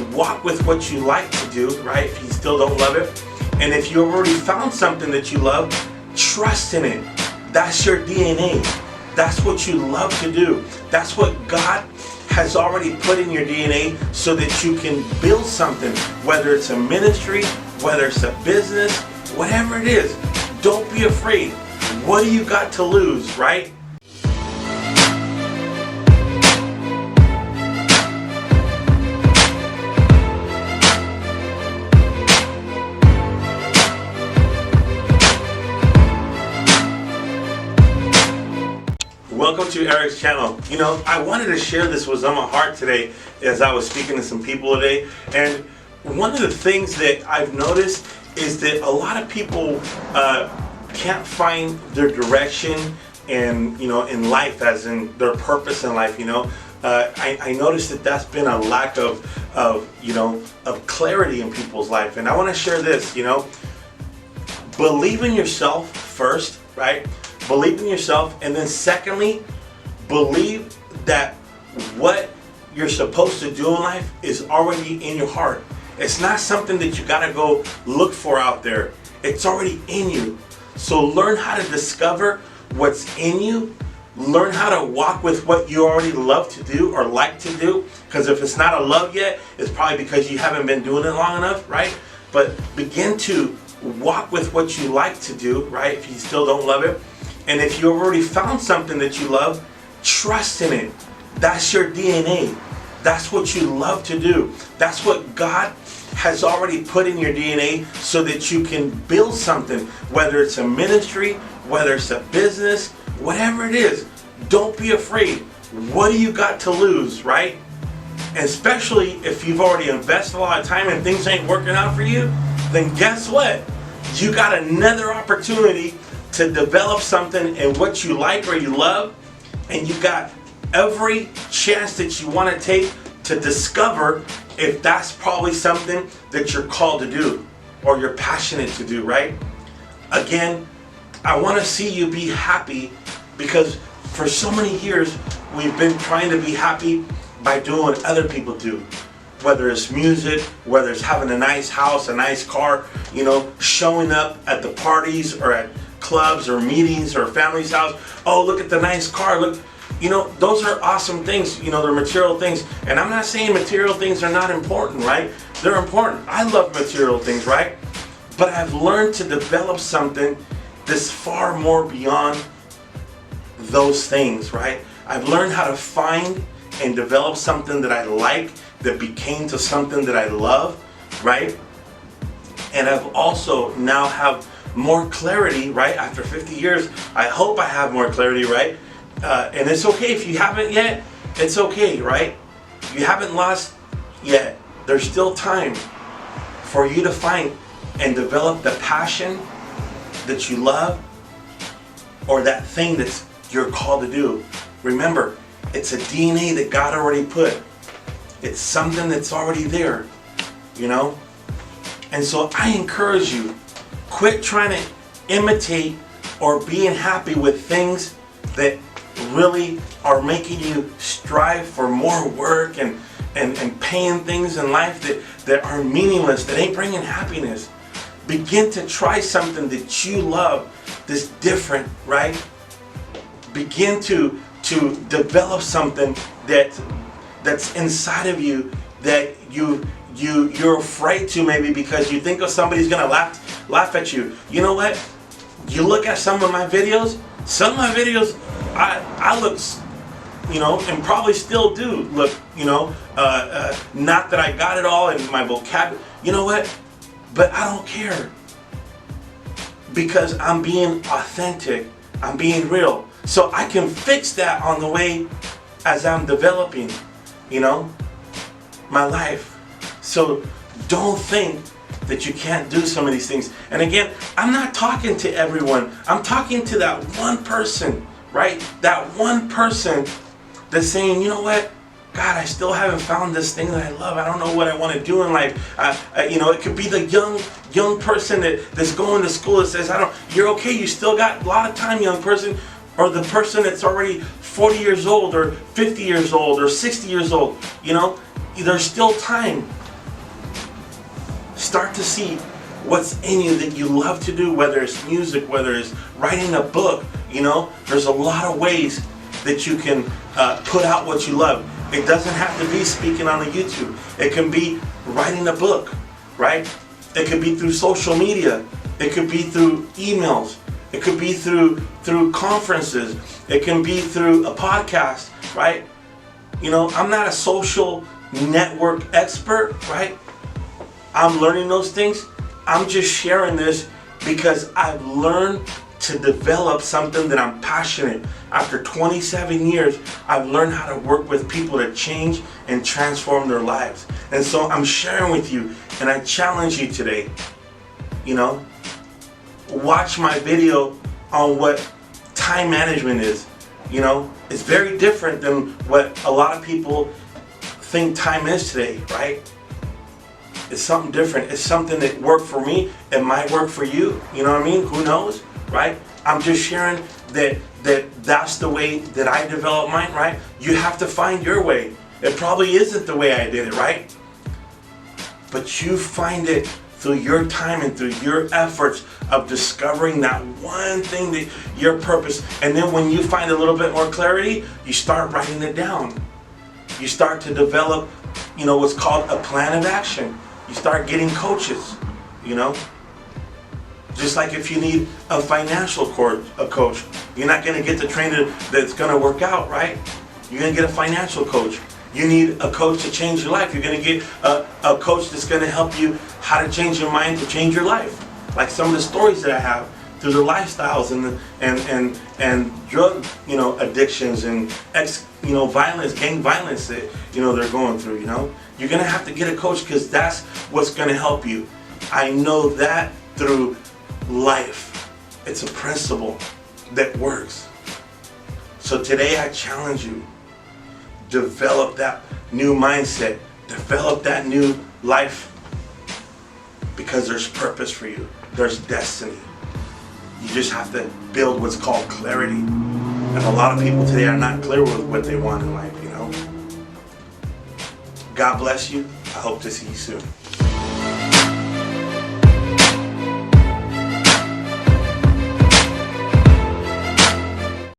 walk with what you like to do, right? If you still don't love it. And if you already found something that you love, trust in it. That's your DNA. That's what you love to do. That's what God has already put in your DNA so that you can build something, whether it's a ministry, whether it's a business, whatever it is. Don't be afraid. What do you got to lose, right? Welcome to Eric's channel. You know, I wanted to share this was on my heart today as I was speaking to some people today. And one of the things that I've noticed is that a lot of people can't find their direction and, you know, in life, as in their purpose in life. You know, I noticed that that's been a lack of clarity in people's life. And I want to share this. You know, believe in yourself first, right? Believe in yourself, and then secondly, believe that what you're supposed to do in life is already in your heart. It's not something that you gotta go look for out there. It's already in you. So learn how to discover what's in you. Learn how to walk with what you already love to do or like to do. Because if it's not a love yet, it's probably because you haven't been doing it long enough, right? But begin to walk with what you like to do, right? If you still don't love it. And if you already found something that you love, trust in it. That's your DNA. That's what you love to do. That's what God has already put in your DNA so that you can build something, whether it's a ministry, whether it's a business, whatever it is. Don't be afraid. What do you got to lose, right? And especially if you've already invested a lot of time and things ain't working out for you, then guess what? You got another opportunity to develop something in what you like or you love, and you got every chance that you want to take to discover if that's probably something that you're called to do or you're passionate to do, right? Again, I want to see you be happy, because for so many years we've been trying to be happy by doing what other people do. Whether it's music, whether it's having a nice house, a nice car, you know, showing up at the parties or at clubs or meetings or family's house. Oh, look at the nice car. Look, you know, those are awesome things. You know, they're material things. And I'm not saying material things are not important, right? They're important. I love material things, right? But I've learned to develop something that's far more beyond those things, right? I've learned how to find and develop something that I like that became to something that I love, right? And I've also now have more clarity, right? After 50 years, I hope I have more clarity, right? And it's okay if you haven't yet. It's okay, right? You haven't lost yet. There's still time for you to find and develop the passion that you love or that thing that you're called to do. Remember, it's a DNA that God already put. It's something that's already there, you know? And so I encourage you, quit trying to imitate or being happy with things that really are making you strive for more work and paying things in life that are meaningless, that ain't bringing happiness. Begin to try something that you love that's different, right? Begin to develop something that's inside of you that you're afraid to, maybe because you think somebody's gonna laugh at you. You know what? You look at some of my videos. Some of my videos, I look, you know, and probably still do look, you know, not that I got it all in my vocabulary. You know what? But I don't care, because I'm being authentic. I'm being real. So I can fix that on the way as I'm developing, you know, my life. So don't think that you can't do some of these things. And again, I'm not talking to everyone. I'm talking to that one person, right? That one person that's saying, you know what? God, I still haven't found this thing that I love. I don't know what I want to do in life. You know, it could be the young person that's going to school that says, you're okay. You still got a lot of time, young person. Or the person that's already 40 years old or 50 years old or 60 years old. You know, there's still time. start to see what's in you that you love to do, whether it's music, whether it's writing a book. You know, there's a lot of ways that you can put out what you love. It doesn't have to be speaking on a YouTube. It can be writing a book, right? It could be through social media. It could be through emails. It could be through conferences. It can be through a podcast, right? You know, I'm not a social network expert, right? I'm learning those things. I'm just sharing this because I've learned to develop something that I'm passionate. After 27 years, I've learned how to work with people to change and transform their lives. And so I'm sharing with you, and I challenge you today, you know, watch my video on what time management is. You know, it's very different than what a lot of people think time is today, right? It's something different. It's something that worked for me. It might work for you. You know what I mean? Who knows, right? I'm just sharing that's the way that I develop mine, right? You have to find your way. It probably isn't the way I did it, right? But you find it through your time and through your efforts of discovering that one thing, that your purpose. And then when you find a little bit more clarity, you start writing it down. You start to develop, you know, what's called a plan of action. You start getting coaches, you know. Just like if you need a financial coach, you're not going to get the trainer that's going to work out, right? You're going to get a financial coach. You need a coach to change your life. You're going to get a coach that's going to help you how to change your mind to change your life. Like some of the stories that I have through the lifestyles and drug, you know, addictions and violence, gang violence that, you know, they're going through, you know. You're going to have to get a coach because that's what's going to help you. I know that through life. It's a principle that works. So today I challenge you, develop that new mindset, develop that new life, because there's purpose for you. There's destiny. You just have to build what's called clarity. And a lot of people today are not clear with what they want in life, you know. God bless you. I hope to see you soon.